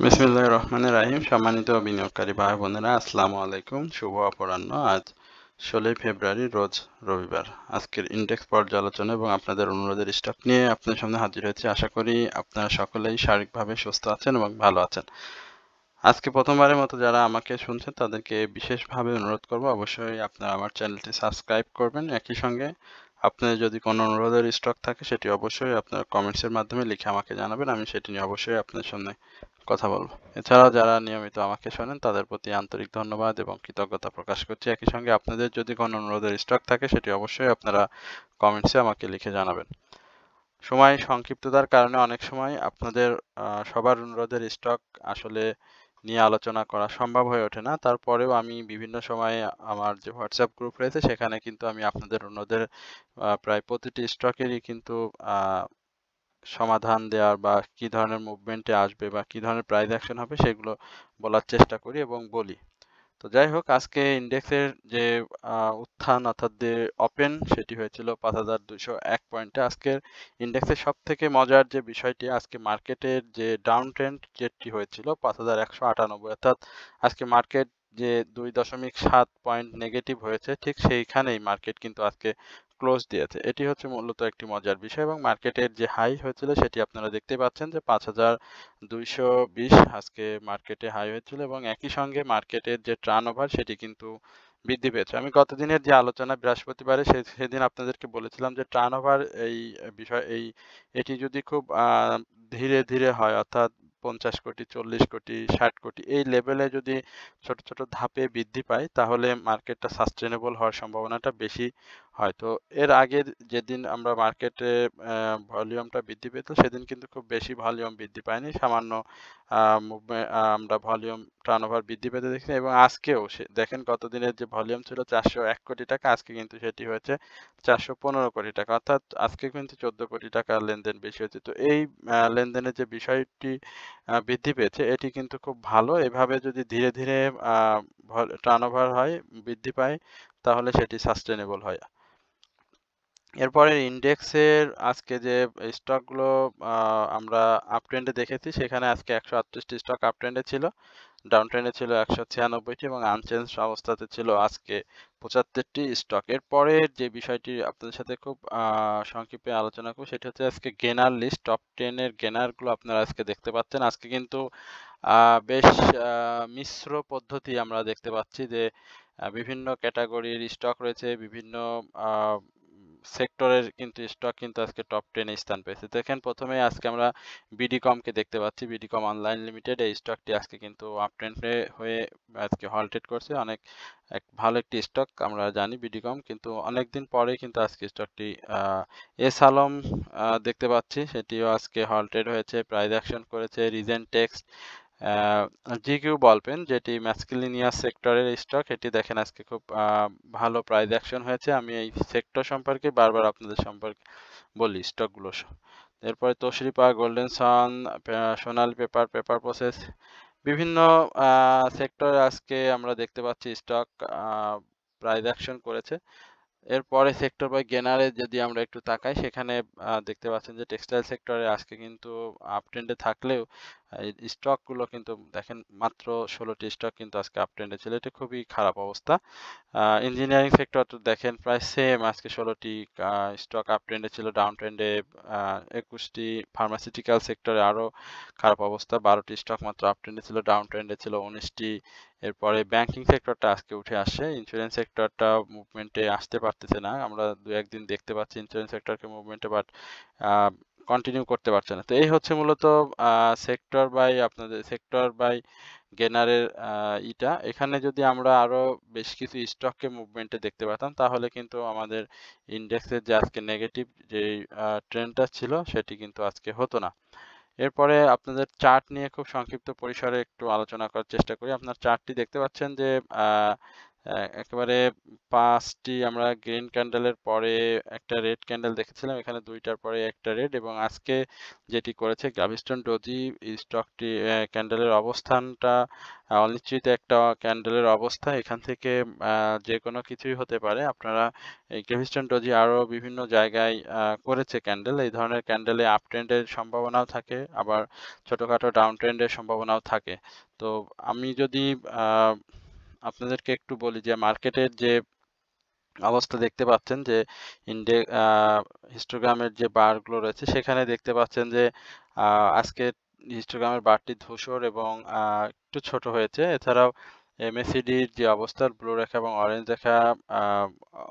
বিসমিল্লাহির রহমানির রাহিম। সম্মানিত বিনিয়োগকারী ভাই বোনেরা, আসসালামু আলাইকুম। শুভ অপরাহ্ন। আজ 16 ফেব্রুয়ারি, রোজ রবিবার। আজকের ইন্ডেক্স পর্যালোচনা এবং আপনাদের অনুরোধের স্টক নিয়ে আপনাদের সামনে হাজির হয়েছি। আশা করি আপনারা সকলেই শারীরিকভাবে সুস্থ আছেন এবং ভালো আছেন। আজকে প্রথমবারের মতো যারা আমাকে শুনছেন তাদেরকে বিশেষভাবে অনুরোধ করব, অবশ্যই আপনারা আমার চ্যানেলটি সাবস্ক্রাইব করবেন। একই সঙ্গে আপনাদের যদি কোনো অনুরোধের স্টক থাকে সেটি অবশ্যই আপনারা কমেন্টসের মাধ্যমে লিখে আমাকে জানাবেন। আমি সেটি নিয়ে অবশ্যই আপনাদের সামনে কথা বলবো। এছাড়াও যারা নিয়মিত আমাকে শোনেন তাদের প্রতি আন্তরিক ধন্যবাদ এবং কৃতজ্ঞতা প্রকাশ করছি। একই সঙ্গে আপনাদের যদি কোনো অনুরোধের স্টক থাকে সেটি অবশ্যই আপনারা কমেন্টসে আমাকে লিখে জানাবেন। সময় সংক্ষিপ্ততার কারণে অনেক সময় আপনাদের সবার অনুরোধের স্টক আসলে নিয়ে আলোচনা করা সম্ভব হয়ে ওঠে না। তারপরেও আমি বিভিন্ন সময়ে আমার যে হোয়াটসঅ্যাপ গ্রুপ রয়েছে সেখানে কিন্তু আমি আপনাদের অনুরোধের প্রায় প্রতিটি স্টকেরই কিন্তু সমাধান দেওয়ার বা কি ধরনের মুভমেন্টে আসবে বা কি ধরনের প্রাইস অ্যাকশন হবে সেগুলো বলার চেষ্টা করি এবং বলি। তো যাই হোক, আজকে ইন্ডেক্সের যে উত্থান অর্থাৎ যে ওপেন সেটি হয়েছিল 5201 পয়েন্টে। আজকের ইন্ডেক্সের সব থেকে মজার যে বিষয়টি, আজকে মার্কেটের যে ডাউন ট্রেন্ড যেটি হয়েছিল 5198, অর্থাৎ আজকে মার্কেট যে 2.7 পয়েন্ট নেগেটিভ হয়েছে, ঠিক সেইখানেই মার্কেট কিন্তু আজকে ক্লোজ দিয়েছে। এটি হচ্ছে মূলত একটি মজার বিষয় এবং মার্কেটের যে হাই হয়েছিল সেটি আপনারা দেখতে পাচ্ছেন যে 5220 আজকে মার্কেটে হাই হয়েছিল এবং একই সঙ্গে মার্কেটের যে টার্নওভার সেটি কিন্তু বৃদ্ধি পেয়েছে। আমি গতদিনের যে আলোচনা বৃহস্পতিবারে সেদিন আপনাদেরকে বলেছিলাম যে টার্নওভার এটি যদি খুব ধীরে ধীরে হয়, অর্থাৎ 50 কোটি, 40 কোটি, 60 কোটি এই লেভেলে যদি ছোট ছোট ধাপে বৃদ্ধি পায় তাহলে মার্কেটটা সাস্টেনেবল হওয়ার সম্ভাবনাটা বেশি হয়। তো এর আগের যেদিন আমরা মার্কেটে ভলিউমটা বৃদ্ধি পেত সেদিন কিন্তু খুব বেশি ভলিউম বৃদ্ধি পায়নি, সামান্য আমরা ভলিউম টার্নওভার বৃদ্ধি পেতে দেখছি এবং আজকেও দেখেন গতদিনের যে ভলিউম ছিল 401 কোটি টাকা, আজকে কিন্তু সেটি হয়েছে 415 কোটি টাকা, অর্থাৎ আজকে কিন্তু 14 কোটি টাকা লেনদেন বেশি হয়েছে। তো এই লেনদেনের যে বিষয়টি বৃদ্ধি পেয়েছে এটি কিন্তু খুব ভালো। এভাবে যদি ধীরে ধীরে টার্নওভার হয়, বৃদ্ধি পায়, তাহলে সেটি সাস্টেনেবল হয়। এরপরে ইন্ডেক্সের আজকে যে স্টকগুলো আমরা আপ ট্রেন্ডে দেখেছি, সেখানে আজকে 138টি স্টক আপ ট্রেন্ডে ছিল, ডাউন ট্রেন্ডে ছিল 196টি এবং আনচেঞ্জ অবস্থাতে ছিল আজকে 75টি স্টক। এরপরের যে বিষয়টি আপনাদের সাথে খুব সংক্ষেপে আলোচনা করব সেটি হচ্ছে আজকে গেনার লিস্ট, টপ 10 এর গেনারগুলো আপনারা আজকে দেখতে পাচ্ছেন। আজকে কিন্তু বেশ মিশ্র পদ্ধতি আমরা দেখতে পাচ্ছি যে বিভিন্ন ক্যাটাগরির স্টক রয়েছে, বিভিন্ন আ সেক্টরের কিন্তু স্টক কিন্তু আজকে টপ 10 এ স্থান পেয়েছে। দেখেন প্রথমেই আজকে আমরা বিডিকমকে দেখতে পাচ্ছি। বিডিকম অনলাইন লিমিটেড, এই স্টকটি আজকে কিন্তু আপ ট্রেন্ডে হয়ে আজকে হল্টেড করছে। ভালো একটি স্টক, আমরা জানি বিডিকম, কিন্তু অনেকদিন পরে কিন্তু আজকে স্টকটি এস আলম দেখতে পাচ্ছি, সেটিও আজকে হল্টেড হয়েছে, প্রাইস অ্যাকশন করেছে। রিজেন্ট টেক্সট, জিকিউ বলপেন যেটি ম্যাসকিলিনিয়াস সেক্টরের স্টক, এটি দেখেন আজকে খুব ভালো প্রাইস অ্যাকশন হয়েছে। আমি এই সেক্টর সম্পর্কে বারবার আপনাদের সম্পর্কে বলি স্টকগুলো। এরপরে তশরিফা, গোল্ডেন সান, সোনালী পেপার, পেপার প্রসেস, বিভিন্ন সেক্টরে আজকে আমরা দেখতে পাচ্ছি স্টক প্রাইস অ্যাকশন করেছে। এরপরে সেক্টর বাই গেনারে যদি আমরা একটু তাকাই, সেখানে দেখতে পাচ্ছেন যে টেক্সটাইল সেক্টরে আজকে কিন্তু আপ ট্রেন্ডে থাকলেও এই স্টকগুলো কিন্তু দেখেন মাত্র 16টি স্টক কিন্তু আজকে আপ ট্রেন্ডে ছিল। এটা খুবই খারাপ অবস্থা। ইঞ্জিনিয়ারিং সেক্টর তো দেখেন প্রায় সেম, আজকে 16টি স্টক আপ ট্রেন্ডে ছিল, ডাউন ট্রেন্ডে 21টি। ফার্মাসিউটিক্যাল সেক্টরে আরো খারাপ অবস্থা, 12টি স্টক মাত্র আপ ট্রেন্ডে ছিল, ডাউন ট্রেন্ডে ছিল 19টি। এরপরে ব্যাংকিং সেক্টরটা আজকে উঠে আসছে, ইন্স্যুরেন্স সেক্টরটা মুভমেন্টে আসতে পারতেছে না। আমরা দু একদিন দেখতে পাচ্ছি ইন্স্যুরেন্স সেক্টরকে মুভমেন্টে, বাট কন্টিনিউ করতে পারছে না। তো এই হচ্ছে মূলত সেক্টর বাই গেনারের এখানে যদি আমরা আরো বেশ কিছু স্টককে মুভমেন্টে দেখতে পেতাম তাহলে কিন্তু আমাদের ইন্ডেক্সের যে আজকে নেগেটিভ যে ট্রেন্ডটা ছিল সেটি কিন্তু আজকে হতো না। এরপরে আপনাদের চার্ট নিয়ে খুব সংক্ষিপ্ত পরিসরে একটু আলোচনা করার চেষ্টা করি। আপনার চার্টটি দেখতে পাচ্ছেন যে একেবারে 5টি আমরা গ্রিন ক্যান্ডেলের পরে একটা রেড ক্যান্ডেল দেখেছিলাম, এখানে 2টার পরে একটা রেড, এবং আজকে যেটি করেছে গ্রাভিস্টন ডোজি স্টকটি ক্যান্ডেলের অবস্থানটা অনিশ্চিত একটা ক্যান্ডেলের অবস্থা। এখান থেকে যে কোনো কিছুই হতে পারে। আপনারা এই গ্রাভিস্টন ডোজি আরো বিভিন্ন জায়গায় করেছে ক্যান্ডেল। এই ধরনের ক্যান্ডেলে আপ ট্রেন্ডের সম্ভাবনাও থাকে, আবার ছোটখাটো ডাউন ট্রেন্ডের সম্ভাবনাও থাকে। তো আমি যদি আপনাদেরকে একটু বলি যে মার্কেটের যে অবস্থা দেখতে পাচ্ছেন যে হিস্টোগ্রামের যে বারগুলো রয়েছে সেখানে দেখতে পাচ্ছেন যে আজকে হিস্টোগ্রামের বারটি ধূসর এবং একটু ছোট হয়েছে। এছাড়াও এমএসিডির যে অবস্থা, ব্লু রেখা এবং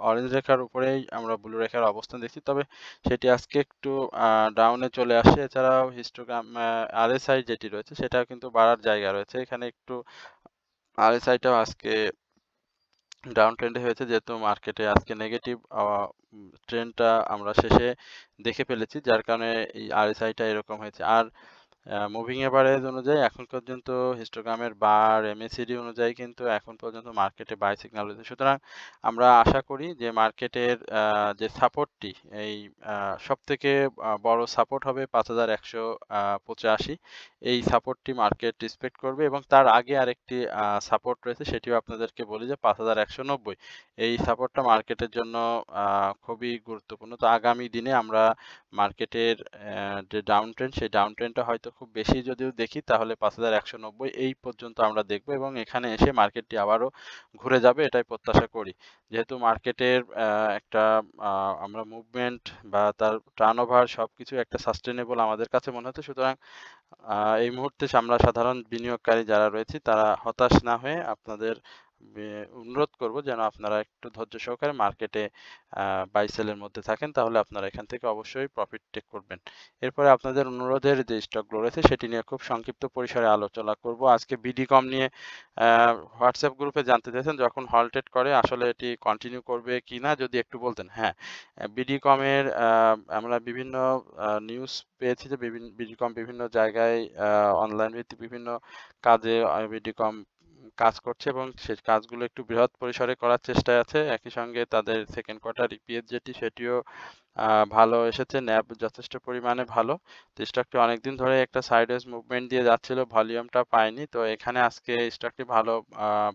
অরেঞ্জ রেখার উপরেই আমরা ব্লু রেখার অবস্থান দেখছি, তবে সেটি আজকে একটু ডাউনে চলে আসে। এছাড়াও হিস্টোগ্রাম আরএসআই যেটি রয়েছে সেটাও কিন্তু বাড়ার জায়গা রয়েছে, এখানে একটু আরএসআইটাও আজকে ডাউন ট্রেন্ডে হয়েছে, যেহেতু মার্কেটে আজকে নেগেটিভ ট্রেন্ডটা আমরা শেষে দেখে ফেলেছি, যার কারণে এই আরএসআইটা এরকম হয়েছে। আর মুভিং এভারেজ অনুযায়ী এখন পর্যন্ত হিস্টোগ্রামের বার এমএসিডি অনুযায়ী কিন্তু এখন পর্যন্ত মার্কেটে বাই সিগন্যাল রয়েছে। সুতরাং আমরা আশা করি যে মার্কেটের যে সাপোর্টটি, এই সবথেকে বড় সাপোর্ট হবে 5185। এই সাপোর্টটি মার্কেট রেসপেক্ট করবে, এবং তার আগে আরেকটি সাপোর্ট রয়েছে, সেটিও আপনাদেরকে বলি যে 5190। এই সাপোর্টটা মার্কেটের জন্য খুবই গুরুত্বপূর্ণ। তো আগামী দিনে আমরা মার্কেটের যে ডাউন ট্রেন্ড, সেই ডাউন ট্রেন্ডটা হয়তো খুব বেশি যদিও দেখি, তাহলে 5190 এই পর্যন্ত আমরা দেখব, এবং এখানে এসে মার্কেটটি আবারও ঘুরে যাবে এটাই প্রত্যাশা করি। যেহেতু মার্কেটের একটা আমরা মুভমেন্ট বা তার টার্নওভার সবকিছু একটা সাস্টেনেবল আমাদের কাছে মনে হচ্ছে। সুতরাং এই মুহূর্তে আমরা সাধারণ বিনিয়োগকারী যারা রয়েছি তারা হতাশ না হয়ে আপনাদের অনুরোধ করব যেন আপনারা একটু ধৈর্য সহকারে মার্কেটে বাই সেলের মধ্যে থাকেন, তাহলে আপনারা এখান থেকে অবশ্যই প্রফিট টেক করবেন। এরপরে আপনাদের অনুরোধের যে স্টকগুলো রয়েছে সেটি নিয়ে খুব সংক্ষিপ্ত পরিসরে আলোচনা করব। আজকে বিডিকম নিয়ে হোয়াটসঅ্যাপ গ্রুপে জানতে চাইছেন, যখন হলটেড করে আসলে এটি কন্টিনিউ করবে কিনা যদি একটু বলতেন। হ্যাঁ, বিডিকমের আমরা বিভিন্ন নিউজ পেয়েছি যে বিডিকম বিভিন্ন জায়গায় অনলাইন ভিত্তিক বিভিন্ন কাজে বিডিকম কাজ করছে, এবং সেই কাজগুলো একটু বৃহৎ পরিসরে করার চেষ্টায় আছে। একই সঙ্গে তাদের সেকেন্ড কোয়ার্টার ইপিএস যেটি সেটিও ভালো এসেছে, ন্যাব যথেষ্ট পরিমাণে ভালো। তো স্টকটি অনেকদিন ধরে একটা সাইডওয়েজ মুভমেন্ট দিয়ে যাচ্ছিল, ভলিউমটা পায়নি। তো এখানে আজকে স্টকটি ভালো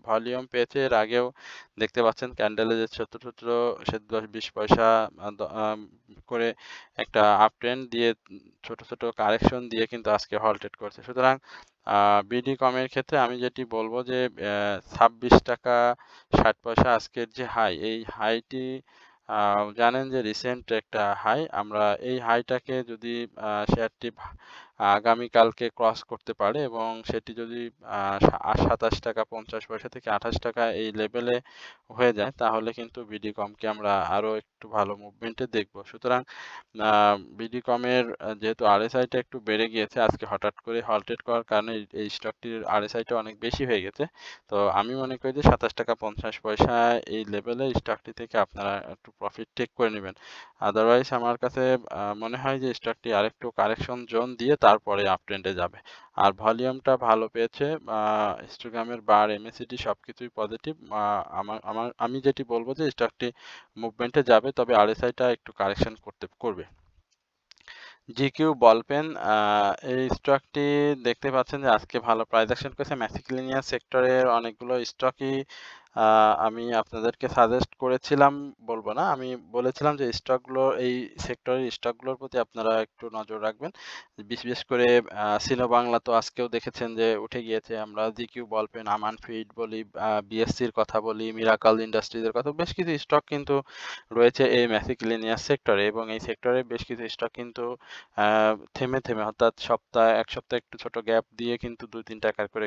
ভলিউম পেয়েছে। এর আগেও দেখতে পাচ্ছেন ক্যান্ডেলে যে ছোট ছোট 10-20 পয়সা করে একটা আপ ট্রেন্ড দিয়ে ছোট ছোট কারেকশন দিয়ে কিন্তু আজকে হলটেড করছে। সুতরাং বিডিকমের ক্ষেত্রে আমি যেটি বলবো যে 26 টাকা 60 পয়সা আজকের যে হাই, এই হাইটি জানেন যে রিসেন্ট একটা হাই। আমরা এই হাইটাকে যদি শেয়ারটি আগামীকালকে ক্রস করতে পারে এবং সেটি যদি 27 টাকা 50 পয়সা থেকে 28 টাকা এই লেভেলে হয়ে যায়, তাহলে কিন্তু বিডিকমকে আমরা আরো একটু ভালো মুভমেন্টে দেখব। সুতরাং বিডিকমের যেহেতু আরএসআইটা একটু বেড়ে গিয়েছে, আজকে হঠাৎ করে হলটেড করার কারণে এই স্টকটির আরএসআইটা অনেক বেশি হয়ে গেছে। তো আমি মনে করি যে 27 টাকা 50 পয়সা এই লেভেলে স্টকটি থেকে আপনারা একটু প্রফিট টেক করে নেবেন। আদারওয়াইজ আমার কাছে মনে হয় যে স্টকটি আরেকটু কারেকশন জোন দিয়ে তারপরে আপ ট্রেন্ডে যাবে। আর ভলিউমটা ভালো পেয়েছে, হিস্টোগ্রামের বার এমএসিডি সবকিছুই পজিটিভ। আমি যেটি বলবো যে স্টকটি মুভমেন্টে যাবে, তবে আরএসআইটা একটু কারেকশন করবে। জিকিউ বলপেন, এই স্টকটি দেখতে পাচ্ছেন যে আজকে ভালো প্রাইস অ্যাকশন করেছে। ম্যাসিলিনিয়াস সেক্টরের অনেকগুলো স্টকই আমি আপনাদেরকে সাজেস্ট করেছিলাম, বলবো না, আমি বলেছিলাম যে স্টকগুলো এই সেক্টরের স্টকগুলোর প্রতি আপনারা একটু নজর রাখবেন। বিশেষ করে সিনো বাংলা তো আজকেও দেখেছেন যে উঠে গিয়েছে। আমরা জিকিউ বলপেন, আমান ফিড বলি, বিএসসির কথা বলি, মিরাকল ইন্ডাস্ট্রিজের কথা, বেশ কিছু স্টক কিন্তু রয়েছে এই ম্যাসিলিনিয়াস সেক্টরে, এবং এই সেক্টরে বেশ কিছু স্টক কিন্তু থেমে থেমে, অর্থাৎ এক সপ্তাহ একটু ছোট গ্যাপ দিয়ে কিন্তু 2-3 টাকার করে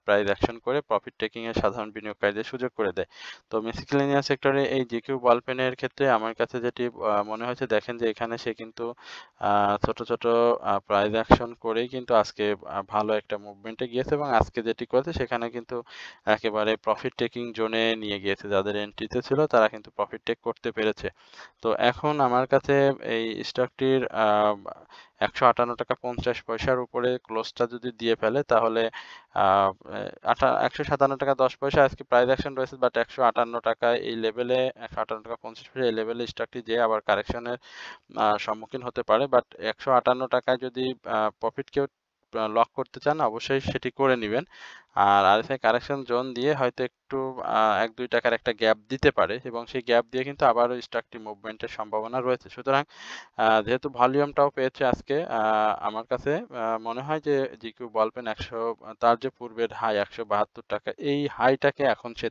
প্রাইস অ্যাকশন করে প্রফিট টেকিং এর সাধারণ বিনিয়োগকারীদের সুযোগ করে দেয়। তো মিসেলেনিয়াস সেক্টরে এই জিকিউ বলপেনের ক্ষেত্রে আমার কাছে যেটি মনে হয়েছে, দেখেন যে এখানে সে কিন্তু ছোট ছোট প্রাইস অ্যাকশন করেই কিন্তু আজকে ভালো একটা মুভমেন্টে গিয়েছে, এবং আজকে যেটি করেছে সেখানে কিন্তু একেবারে প্রফিট টেকিং জোনে নিয়ে গিয়েছে। যাদের এন্ট্রিতে ছিল তারা কিন্তু প্রফিট টেক করতে পেরেছে। তো এখন আমার কাছে এই স্টকটির 158 টাকা 50 পয়সার উপরে ক্লোজটা যদি দিয়ে ফেলে তাহলে 157 টাকা 10 পয়সা আজকে প্রাইস অ্যাকশন রয়েছে, বাট 158 টাকা এই লেভেলে 158 টাকা 50 পয়সা এই লেভেলে স্টকটি যে আবার কারেকশনের সম্মুখীন হতে পারে। বাট 158 টাকায় যদি প্রফিট কেউ লক করতে চান অবশ্যই সেটি করে নেবেন। আর আরএসআই কারেকশন জোন দিয়ে হয়তো একটু 1-2 টাকার একটা গ্যাপ দিতে পারে এবং সেই গ্যাপ দিয়ে কিন্তু আবারও স্টকটি মুভমেন্টের সম্ভাবনা রয়েছে। সুতরাং যেহেতু ভলিউমটাও পেয়েছে আজকে, আমার কাছে মনে হয় যে জিকিউ বলপেন 100 তার যে পূর্বের হাই 172 টাকা এই হাইটাকে এখন সে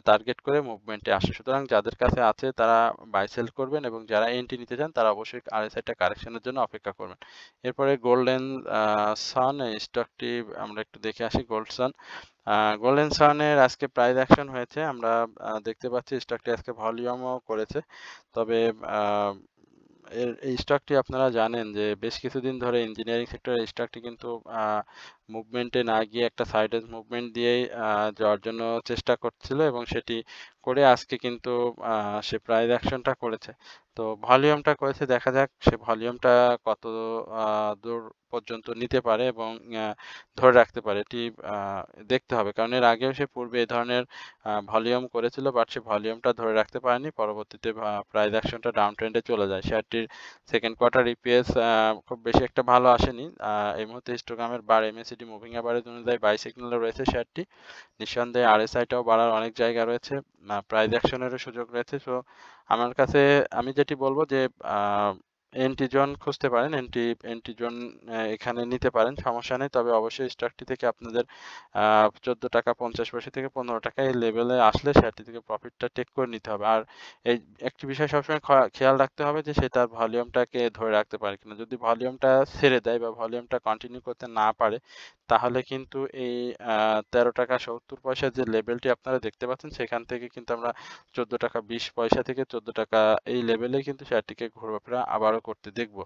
টার্গেট করে মুভমেন্টে আসে। সুতরাং যাদের কাছে আছে তারা বাই সেল করবেন এবং যারা এন্ট্রি নিতে চান তারা অবশ্যই আরএসআইটা কারেকশনের জন্য অপেক্ষা করবেন। এরপরে গোল্ডেন সান এই স্টকটি আমরা একটু দেখে আসি। গোল্ডেন সানের আজকে প্রাইস অ্যাকশন হয়েছে, আমরা দেখতে পাচ্ছি স্টকটি আজকে ভলিউমও করেছে। তবে এই স্টকটি আপনারা জানেন যে বেশ কিছুদিন ধরে ইঞ্জিনিয়ারিং সেক্টরের স্টকটি কিন্তু মুভমেন্টে না গিয়ে একটা সাইডওয়েজ মুভমেন্ট দিয়েই যাওয়ার জন্য চেষ্টা করছিল এবং সেটি করে আজকে কিন্তু সে প্রাইস অ্যাকশনটা করেছে। তো ভলিউমটা করেছে, দেখা যাক সে ভলিউমটা কত দূর পর্যন্ত নিতে পারে এবং ধরে রাখতে পারে এটি দেখতে হবে, কারণ এর আগেও সে পূর্বে এই ধরনের ভলিউম করেছিল, বাট সে ভলিউমটা ধরে রাখতে পারেনি। পরবর্তীতে প্রাইস অ্যাকশনটা ডাউন ট্রেন্ডে চলে যায়। শেয়ারটির সেকেন্ড কোয়ার্টার ইপিএস খুব বেশি একটা ভালো আসেনি। এই মুহূর্তে হিস্টোগ্রামের বার এমএসিডি মুভিং অ্যাভারেজ অনুযায়ী বাই সিগন্যালে রয়েছে শেয়ারটি। নিঃসন্দেহে আরএসআইটাও বাড়ার অনেক জায়গা রয়েছে, প্রাইস অ্যাকশনেরও সুযোগ রয়েছে। সো আমার কাছে আমি যেটি বলবো যে এন্ট্রি জোন খুঁজতে পারেন, এন্ট্রি জোন এখানে নিতে পারেন, সমস্যা নেই। তবে অবশ্যই স্টকটি থেকে আপনাদের 14 টাকা 50 পয়সা থেকে 15 টাকা এই লেভেলে আসলে শেয়ারটি থেকে প্রফিটটা টেক করে নিতে হবে। আর এই একটি বিষয় সবসময় খেয়াল রাখতে হবে যে সে তার ভলিউমটাকে ধরে রাখতে পারে কিনা। যদি ভলিউমটা ছেড়ে দেয় বা ভলিউমটা কন্টিনিউ করতে না পারে তাহলে কিন্তু এই 13 টাকা 70 পয়সা যে লেভেলটি আপনারা দেখতে পাচ্ছেন সেখান থেকে কিন্তু আমরা 14 টাকা 20 পয়সা থেকে 14 টাকা এই লেভেলে কিন্তু শেয়ারটিকে ঘোরাফেরা আবারও করতে দেখব।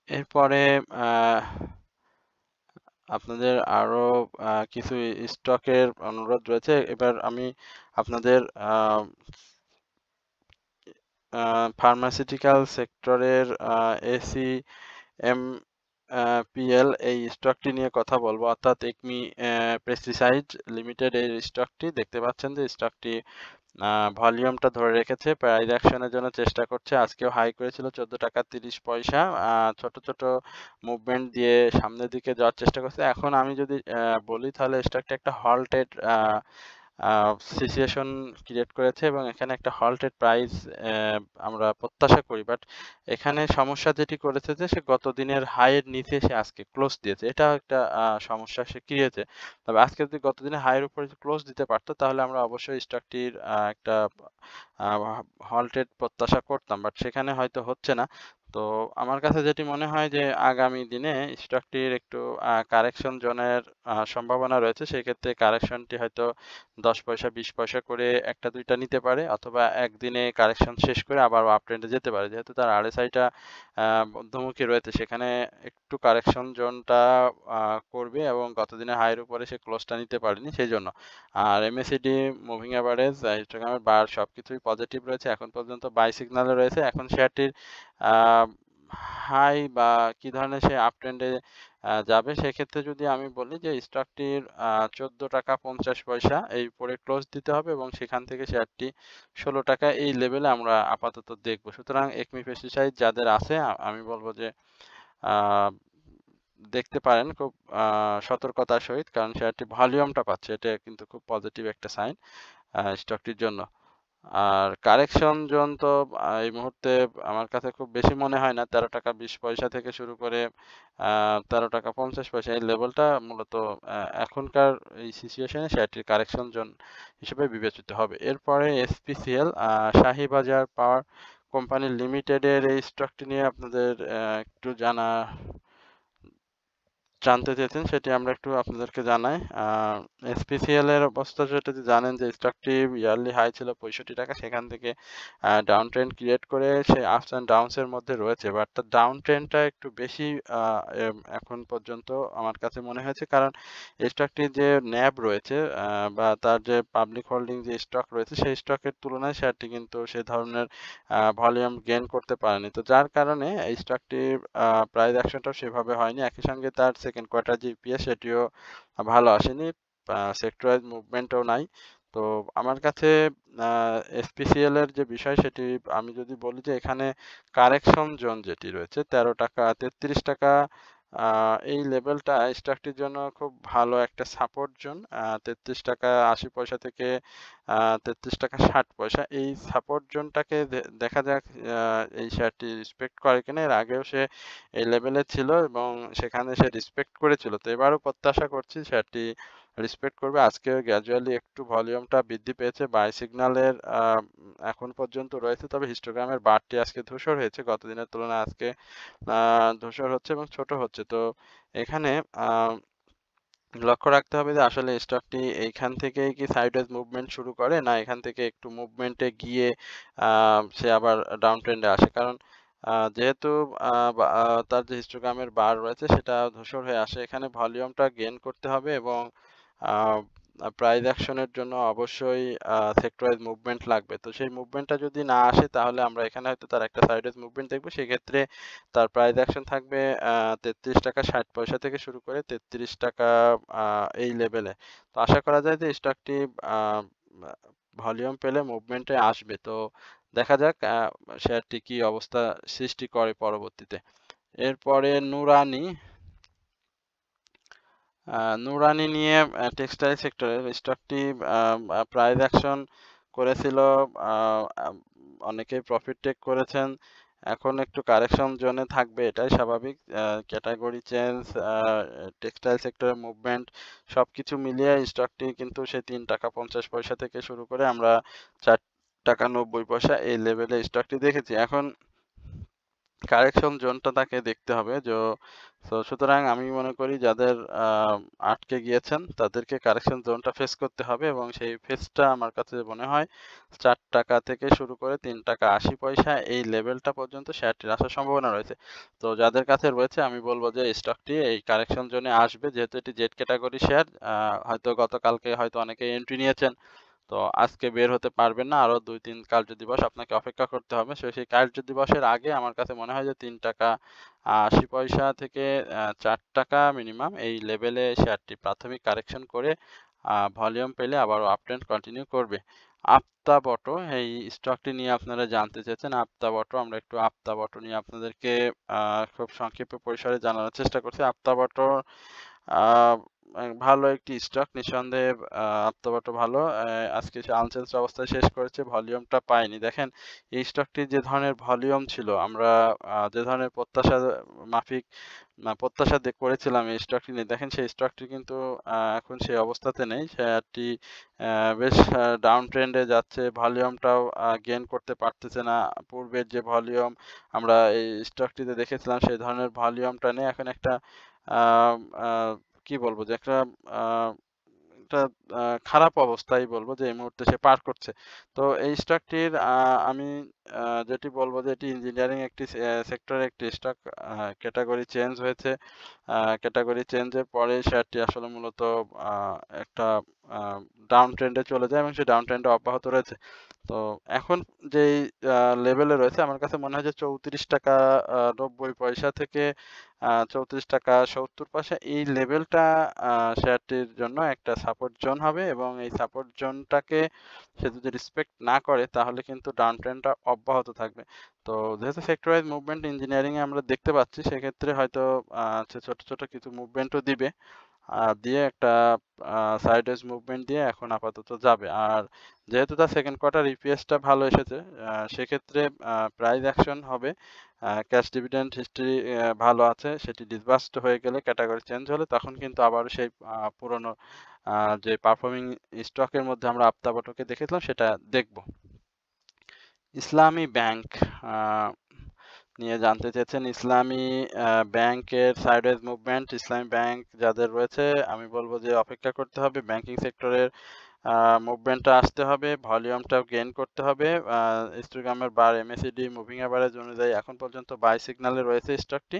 এরপরে আপনাদের আরো কিছু স্টকের অনুরোধ রয়েছে। এবার আমি আপনাদের ফার্মাসিউটিক্যাল সেক্টরের এসিএমপিএল এই স্টকটি নিয়ে কথা বলবো, অর্থাৎ একমি পেস্টিসাইড লিমিটেড এই স্টকটি দেখতে পাচ্ছেন যে স্টকটি ভলিউমটা ধরে রেখেছে, প্রাইস অ্যাকশনের জন্য চেষ্টা করছে। আজকেও হাই করেছিল 14 টাকা 30 পয়সা, ছোট ছোট মুভমেন্ট দিয়ে সামনের দিকে যাওয়ার চেষ্টা করছে। এখন আমি যদি বলি তাহলে স্টকটা একটা হল্টেড সিচুয়েশন ক্রিয়েট করেছে এবং এখানে একটা হল্টেড প্রাইস আমরা প্রত্যাশা করি। বাট এখানে সমস্যা যেটি করেছে যে সে গত দিনের হাইয়ের নিচে সে আজকে ক্লোজ দিয়েছে, এটা একটা সমস্যা সে ক্রিয়েছে। তবে আজকে যদি গত দিনের হাইয়ের উপরে ক্লোজ দিতে পারতো তাহলে আমরা অবশ্যই স্টকটির একটা হল্টেড প্রত্যাশা করতাম, বাট সেখানে হয়তো হচ্ছে না। তো আমার কাছে যেটি মনে হয় যে আগামী দিনে স্টকটির একটু কারেকশন জোনের সম্ভাবনা রয়েছে। সেক্ষেত্রে কারেকশনটি হয়তো 10 পয়সা 20 পয়সা করে একটা দুইটা নিতে পারে, অথবা একদিনে কারেকশন শেষ করে আবার আপ ট্রেন্ডে যেতে পারে। যেহেতু তার আরএসআইটা মধ্যমুখী রয়েছে সেখানে একটু কারেকশন জোনটা করবে এবং গত দিনের হাইয়ের উপরে সে ক্লোজটা নিতে পারেনি সেই জন্য। আর এমএসিডি মুভিং অ্যাভারেজ হিস্টোগ্রামের বার সবকিছুই পজিটিভ রয়েছে, এখন পর্যন্ত বাই সিগন্যালে রয়েছে। এখন শেয়ারটির হাই বা কি ধরনের সে আপ ট্রেন্ডে যাবে সেক্ষেত্রে যদি আমি বলি যে স্টকটির 14 টাকা 50 পয়সা এই উপরে ক্লোজ দিতে হবে এবং সেখান থেকে শেয়ারটি 16 টাকা এই লেভেলে আমরা আপাতত দেখব। সুতরাং একমি পেস্টিসাইড যাদের আছে আমি বলবো যে দেখতে পারেন খুব সতর্কতার সহিত, কারণ শেয়ারটি ভলিউমটা পাচ্ছে, এটা কিন্তু খুব পজিটিভ একটা সাইন স্টকটির জন্য। আর কারেকশন জোন তো এই মুহূর্তে আমার কাছে খুব বেশি মনে হয় না। 13 টাকা 20 পয়সা থেকে শুরু করে 13 টাকা 50 পয়সা এই লেভেলটা মূলত এখনকার এই সিচুয়েশনে শেয়ারটির কারেকশন জোন হিসেবে বিবেচিত হবে। এরপরে এসপিসিএল শাহীবাজার পাওয়ার কোম্পানি লিমিটেডের এই স্টকটি নিয়ে আপনাদের একটু জানতে চেয়েছেন সেটি আমরা একটু আপনাদেরকে জানাই। SPCL এর অবস্থা যেটা জানেন যে স্টকটি ইয়ারলি হাই ছিল ৳৬৫, সেখান থেকে ডাউন ট্রেন্ড ক্রিয়েট করে সে আপস অ্যান্ড ডাউনস এর মধ্যে রয়েছে। বাট তার ডাউন ট্রেন্ডটা একটু বেশি আ এখন পর্যন্ত আমার কাছে মনে হয়েছে। কারণ স্টকটির যে NAV রয়েছে বা তার যে পাবলিক হোল্ডিং যে স্টক রয়েছে সেই স্টকের তুলনায় শেয়ারটি কিন্তু সে ধরনের ভলিউম গেইন করতে পারেনি। তো যার কারণে এই স্টকটির প্রাইস অ্যাকশনটাও সেভাবে হয়নি। একই সঙ্গে তার সেকেন্ড কোয়ার্টার যে ইপিএস সেটিও ভালো আসেনি। সেক্টর ওয়াইজ মুভমেন্টও নাই। তো আমার কাছে আ SPCL এর যে বিষয় সেটি আমি যদি বলি যে এখানে কারেকশন জোন যেটি রয়েছে ৳13, ৳33 আ এই লেভেলটা স্টকটির জন্য খুব ভালো একটা সাপোর্ট জোন। ৳33.80 থেকে আ ৳33.60 এই সাপোর্ট জোনটাকে দেখা যাক আ এই শেয়ারটি রেসপেক্ট করে কিনা। এর আগেও সে এই লেভেলে ছিল এবং সেখানে সে রেসপেক্ট করেছিল। তো এবারও প্রত্যাশা করছি শেয়ারটি রেসপেক্ট করবে। আজকেও গ্র্যাজুয়ালি একটু ভলিউমটা বৃদ্ধি পেয়েছে। বাই সিগন্যালের এখন পর্যন্ত রয়েছে। তবে হিস্টোগ্রামের বারটি আজকে ধূসর হয়েছে। গত দিনের তুলনায় আজকে আ ধূসর হচ্ছে এবং ছোট হচ্ছে। তো এখানে আ লক্ষ্য রাখতে হবে যে আসলে স্টকটি এইখান থেকেই কি সাইডওয়েজ মুভমেন্ট শুরু করে না এখান থেকে একটু মুভমেন্টে গিয়ে সে আবার ডাউন ট্রেন্ডে আসে। কারণ যেহেতু আ বা তার যে হিস্টোগ্রামের বার রয়েছে সেটা ধূসর হয়ে আসে। এখানে ভলিউমটা গেইন করতে হবে এবং আ প্রাইস অ্যাকশনের জন্য অবশ্যই সেক্টর ওয়াইজ মুভমেন্ট লাগবে। তো সেই মুভমেন্টটা যদি না আসে তাহলে আমরা এখানে হয়তো তার একটা সাইডওয়েজ মুভমেন্ট দেখব। সেক্ষেত্রে তার প্রাইস অ্যাকশন থাকবে ৳33.60 থেকে শুরু করে ৳33 আ এই লেভেলে। তো আশা করা যায় যে স্টকটি আ আ ভলিউম পেলে মুভমেন্টে আসবে। তো দেখা যাক শেয়ারটি কি অবস্থা সৃষ্টি করে পরবর্তীতে। এরপরে নুরানি। নুরানি নিয়ে টেক্সটাইল সেক্টরের স্টকটি আ আ প্রাইস অ্যাকশন করেছিল। আ আম অনেকেই প্রফিট টেক করেছেন। এখন একটু কারেকশন জোনে থাকবে এটাই স্বাভাবিক। ক্যাটেগরি চেঞ্জ, টেক্সটাইল সেক্টরের মুভমেন্ট সবকিছু মিলিয়ে স্টকটি কিন্তু সেই ৳৩.৫০ থেকে শুরু করে আমরা ৳৪.৯০ এই লেভেলে স্টকটি দেখেছি। এখন কারেকশন জোনটা তাকে দেখতে হবে। সুতরাং আমি মনে করি যাদের আ আটকে গিয়েছেন তাদেরকে কারেকশন জোনটা ফেস করতে হবে এবং সেই ফেসটা আমার কাছে মনে হয় ৳৪ থেকে শুরু করে ৳৩.৮০ এই লেভেলটা পর্যন্ত শেয়ারটির আসার সম্ভাবনা রয়েছে। তো যাদের কাছে রয়েছে আমি বলব যে স্টকটি এই কারেকশন জোনে আসবে। যেহেতু এটি জেড ক্যাটেগরি শেয়ার হয়তো গতকালকে হয়তো অনেকেই এন্ট্রি নিয়েছেন। তো আজকে বের হতে পারবেন না। আরো ২-৩ কার্যদিবস আপনাকে অপেক্ষা করতে হবে। সেই কার্যদিবসের আগে আমার কাছে মনে হয় যে ৳৩.৮০ থেকে ৳৪ মিনিমাম এই লেভেলে শেয়ারটি প্রাথমিক কারেকশন করে ভলিউম পেলে আবারও আপট্রেন্ড কন্টিনিউ করবে। আপ্তাবটো এই স্টকটি নিয়ে আপনারা জানতে চেয়েছেন। আপ্তাবটো আমরা একটু আপ্তাবটো নিয়ে আপনাদেরকে খুব সংক্ষেপে পরিসরে জানানোর চেষ্টা করছি। আপ্তাবটো আ ভালো একটি স্টক নিঃসন্দেহে আত্মবাটো ভালো। আজকে সে আনচেঞ্জড অবস্থায় শেষ করেছে। ভলিউমটা পায়নি। দেখেন এই স্টকটির যে ধরনের ভলিউম ছিল আমরা যে ধরনের প্রত্যাশা মাফিক প্রত্যাশা করেছিলাম এই স্টকটি নিয়ে। দেখেন সেই স্টকটি কিন্তু এখন সেই অবস্থাতে নেই। শেয়ারটি বেশ ডাউন ট্রেন্ডে যাচ্ছে। ভলিউমটাও গেইন করতে পারতেছে না। পূর্বের যে ভলিউম আমরা এই স্টকটিতে দেখেছিলাম সেই ধরনের ভলিউমটা নেই। এখন একটা আ আ কি বলবো যে একটা আ একটা আ খারাপ অবস্থাই বলব যে এই মুহূর্তে সে পার করছে। তো এই স্টকটির আমি আ যেটি বলব যে এটি ইঞ্জিনিয়ারিং একটি সেক্টরের একটি স্টক ক্যাটেগরি চেঞ্জ হয়েছে। ক্যাটেগরি চেঞ্জের পরে শেয়ারটি আসলে মূলত আ একটা আ ডাউন ট্রেন্ডে চলে যায় এবং সেই ডাউন ট্রেন্ডটা অব্যাহত রয়েছে। তো এখন যেই আ লেভেলে রয়েছে আমার কাছে মনে হয় যে ৳৩৪.৯০ থেকে ৳৩৪.৭০ এই লেভেলটা আ শেয়ারটির জন্য একটা সাপোর্ট জোন হবে এবং এই সাপোর্ট জোনটাকে সে যদি রেসপেক্ট না করে তাহলে কিন্তু ডাউন ট্রেন্ডটা অব্যাহত থাকবে। তো যেহেতু সেক্টর ওয়াইজ মুভমেন্ট ইঞ্জিনিয়ারিং এ আমরা দেখতে পাচ্ছি সেক্ষেত্রে হয়তো সে ছোট, ছোট কিছু মুভমেন্টও দিবে। দিয়ে একটা সাইডওয়েজ মুভমেন্ট দিয়ে এখন আপাতত যাবে। আর যেহেতু তার সেকেন্ড কোয়ার্টার ইপিএসটা ভালো এসেছে, সেক্ষেত্রে প্রাইস অ্যাকশন হবে। ক্যাশ ডিভিডেন্ড হিস্ট্রি ভালো আছে। সেটি ডিসবার্সড হয়ে গেলে ক্যাটেগরি চেঞ্জ হলে তখন কিন্তু আবারও সেই পুরনো আ যে পারফর্মিং স্টকের মধ্যে আমরা আপ্তাবটকে দেখেছিলাম সেটা দেখব। ইসলামী ব্যাংক আ নিয়ে জানতে চেয়েছেন। ইসলামী ব্যাংকের সাইডওয়েজ মুভমেন্ট, ইসলামী ব্যাংক যাদের রয়েছে আমি বলব যে অপেক্ষা করতে হবে। ব্যাংকিং সেক্টরের মুভমেন্টটা আসতে হবে, ভলিউমটাও গেইন করতে হবে। হিস্টোগ্রামের বার MACD মুভিং এভারেজ অনুযায়ী এখন পর্যন্ত বাই সিগন্যালে রয়েছে স্টকটি।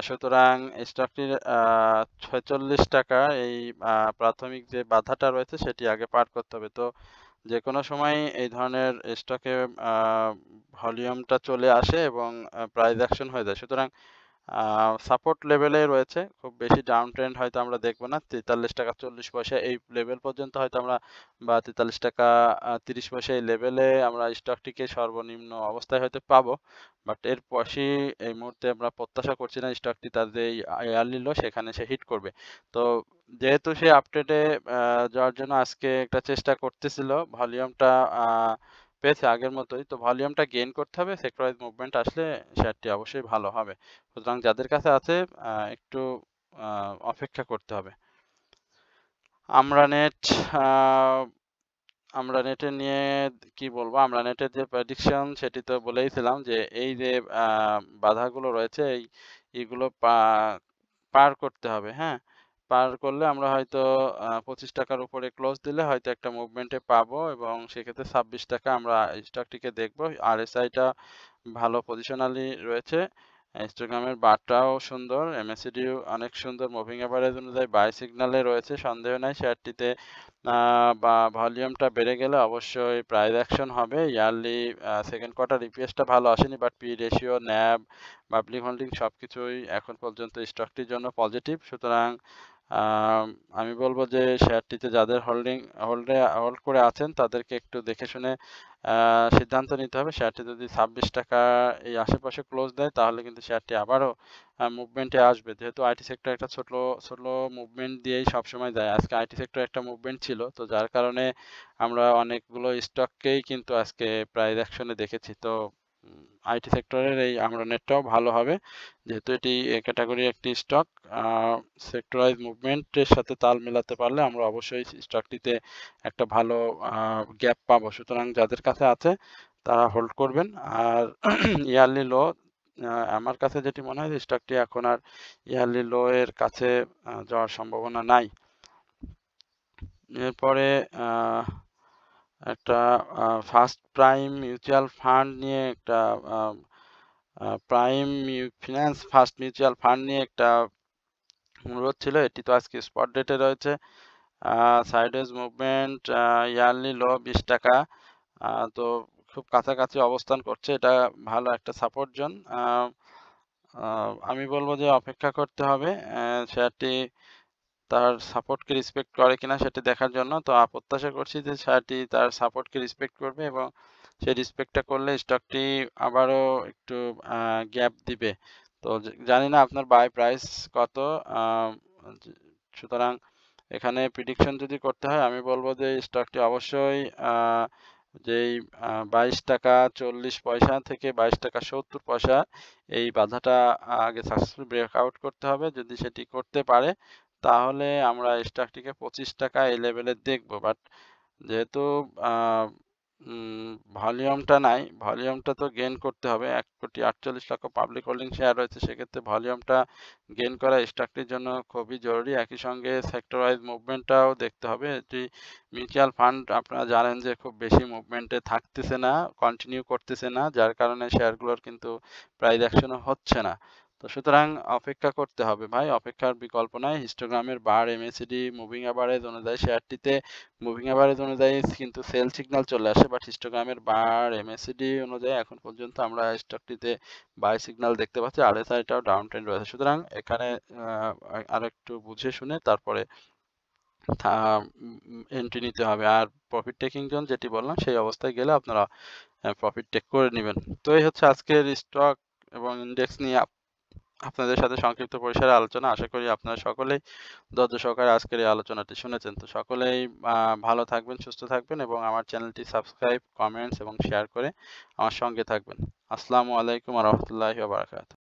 সুতরাং স্টকটির ৪৬ টাকা এই প্রাথমিক যে বাধাটা রয়েছে সেটি আগে পার করতে হবে। তো যেকোনো সময় এই ধরনের স্টকে ভলিউমটা চলে আসে এবং প্রাইস অ্যাকশন হয়ে যায়। সুতরাং সাপোর্ট লেভেলে রয়েছে, খুব বেশি ডাউন ট্রেন্ড হয়তো আমরা দেখব না। ৪৩ টাকা ৪০ পয়সা এই লেভেল পর্যন্ত হয়তো আমরা, বা ৪৩ টাকা ৩০ পয়সা এই লেভেলে আমরা স্টকটিকে সর্বনিম্ন অবস্থায় হয়তো পাবো। বাট এর পাশে এই মুহূর্তে আমরা প্রত্যাশা করছি না স্টকটি তার যে ইয়ারলি লো সেখানে সে হিট করবে। তো যেহেতু সে আপডেটে যাওয়ার জন্য আজকে একটা চেষ্টা করতেছিল, ভলিউমটা পেয়েছে আগের মতোই। তো ভলিউমটা গেইন করতে হবে, সেক্টর ওয়াইজ মুভমেন্ট আসলে শেয়ারটি অবশ্যই ভালো হবে। সুতরাং যাদের কাছে আছে একটু অপেক্ষা করতে হবে। আমরানেট, আমরানেটের নিয়ে কি বলবো? আমরানেটের যে প্রেডিকশন সেটি তো বলেইছিলাম যে এই যে বাধাগুলো রয়েছে এইগুলো পার করতে হবে, হ্যাঁ? পার করলে আমরা হয়তো 25 টাকার উপরে ক্লোজ দিলে হয়তো একটা মুভমেন্টে পাবো এবং সেক্ষেত্রে 26 টাকা আমরা স্টকটিকে দেখবো। RSI-টা ভালো পজিশনালি রয়েছে। হিস্টোগ্রামের বারটাও সুন্দর, MACD-ও অনেক সুন্দর, মুভিং এভারেজ অনুযায়ী বাই সিগন্যালে রয়েছে, সন্দেহ নাই। শেয়ারটিতে বা ভলিউমটা বেড়ে গেলে অবশ্যই প্রাইস অ্যাকশন হবে। ইয়ারলি সেকেন্ড কোয়ার্টার ইপিএসটা ভালো আসেনি, but P ratio, NAV, public holding সবকিছুই এখন পর্যন্ত স্টকটির জন্য পজিটিভ। সুতরাং আমি বলবো যে শেয়ারটিতে যাদের হোল্ড করে আছেন তাদেরকে একটু দেখে শুনে সিদ্ধান্ত নিতে হবে। শেয়ারটি যদি 26 টাকা এই আশেপাশে ক্লোজ দেয় তাহলে কিন্তু শেয়ারটি আবারও মুভমেন্টে আসবে। যেহেতু আইটি সেক্টর একটা ছোট মুভমেন্ট দিয়েই সবসময় যায়। আজকে আইটি সেক্টর একটা মুভমেন্ট ছিল, তো যার কারণে আমরা অনেকগুলো স্টককেই কিন্তু আজকে প্রাইস অ্যাকশনে দেখেছি। তো আইটি সেক্টরের এই আমরানেটটাও ভালো হবে, যেহেতু এটি ক্যাটাগরি একটি স্টক। সেক্টর ওয়াইজ মুভমেন্টের সাথে তাল মেলাতে পারলে আমরা অবশ্যই স্টকটিতে একটা ভালো গ্যাপ পাবো। সুতরাং যাদের কাছে আছে তারা হোল্ড করবেন। আর ইয়ারলি লো, আমার কাছে যেটি মনে হয় স্টকটি এখন আর ইয়ারলি লো এর কাছে যাওয়ার সম্ভাবনা নাই। এরপরে একটা ফার্স্ট প্রাইম মিউচুয়াল ফান্ড নিয়ে একটা prime finance first mutual fund নিয়ে একটা অনুরোধ ছিল। এটি তো আজকে স্পট ডেটে রয়েছে। সাইডওয়েজ মুভমেন্ট, ইয়ারলি লো 20 টাকা, তো খুব কাছাকাছি অবস্থান করছে। এটা ভালো একটা সাপোর্ট জোন। আমি বলবো যে অপেক্ষা করতে হবে শেয়ারটি তার সাপোর্টকে রেসপেক্ট করে কিনা সেটি দেখার জন্য। তো প্রত্যাশা করছি যে শেয়ারটি তার সাপোর্টকে রেসপেক্ট করবে এবং সেই রেসপেক্টটা করলে স্টকটি আবারও একটু গ্যাপ দিবে। তো জানি না আপনার বাই প্রাইস কত, সুতরাং এখানে প্রিডিকশন যদি করতে হয় আমি বলবো যে স্টকটি অবশ্যই যেই 22 টাকা 40 পয়সা থেকে 22 টাকা 70 পয়সা এই বাধাটা আগে সাকসেসফুল ব্রেকআউট করতে হবে। যদি সেটি করতে পারে তাহলে আমরা স্টকটিকে 25 টাকা এই লেভেলে দেখবো। বাট যেহেতু ভলিউমটা নাই, ভলিউমটা তো গেইন করতে হবে। 1,48,00,000 পাবলিক হোল্ডিং শেয়ার রয়েছে, সেক্ষেত্রে ভলিউমটা গেইন করা স্টকটির জন্য খুবই জরুরি। একই সঙ্গে সেক্টর ওয়াইজ মুভমেন্টটাও দেখতে হবে। এটি মিউচুয়াল ফান্ড আপনারা জানেন যে খুব বেশি মুভমেন্টে থাকতেছে না, কন্টিনিউ করতেছে না, যার কারণে শেয়ারগুলোর কিন্তু প্রাইস অ্যাকশনও হচ্ছে না। তো সুতরাং অপেক্ষা করতে হবে ভাই, অপেক্ষার বিকল্প নাই। হিস্টোগ্রামের বার MACD মুভিং এভারেজ অনুযায়ী শেয়ারটিতে মুভিং এভারেজ অনুযায়ী কিন্তু সেল সিগন্যাল চলে আসে, বাট হিস্টোগ্রামের বার MACD অনুযায়ী এখন পর্যন্ত আমরা স্টকটিতে বাই সিগন্যাল দেখতে পাচ্ছি। RSI-টাও ডাউন ট্রেন্ড রয়েছে। সুতরাং এখানে আরেকটু বুঝে শুনে তারপরে এন্ট্রি নিতে হবে। আর প্রফিট টেকিং জোন যেটি বললাম সেই অবস্থায় গেলে আপনারা প্রফিট টেক করে নেবেন। তো এই হচ্ছে আজকের স্টক এবং ইন্ডেক্স নিয়ে আপনাদের সাথে সংক্ষিপ্ত পরিসরে আলোচনা। আশা করি আপনারা সকলেই ধৈর্য সহকারে আজকের এই আলোচনাটি শুনেছেন। তো সকলেই ভালো থাকবেন, সুস্থ থাকবেন এবং আমার চ্যানেলটি সাবস্ক্রাইব, কমেন্টস এবং শেয়ার করে আমার সঙ্গে থাকবেন। আসসালামু আলাইকুম ওয়া রাহমাতুল্লাহি ওয়া বারাকাতুহু।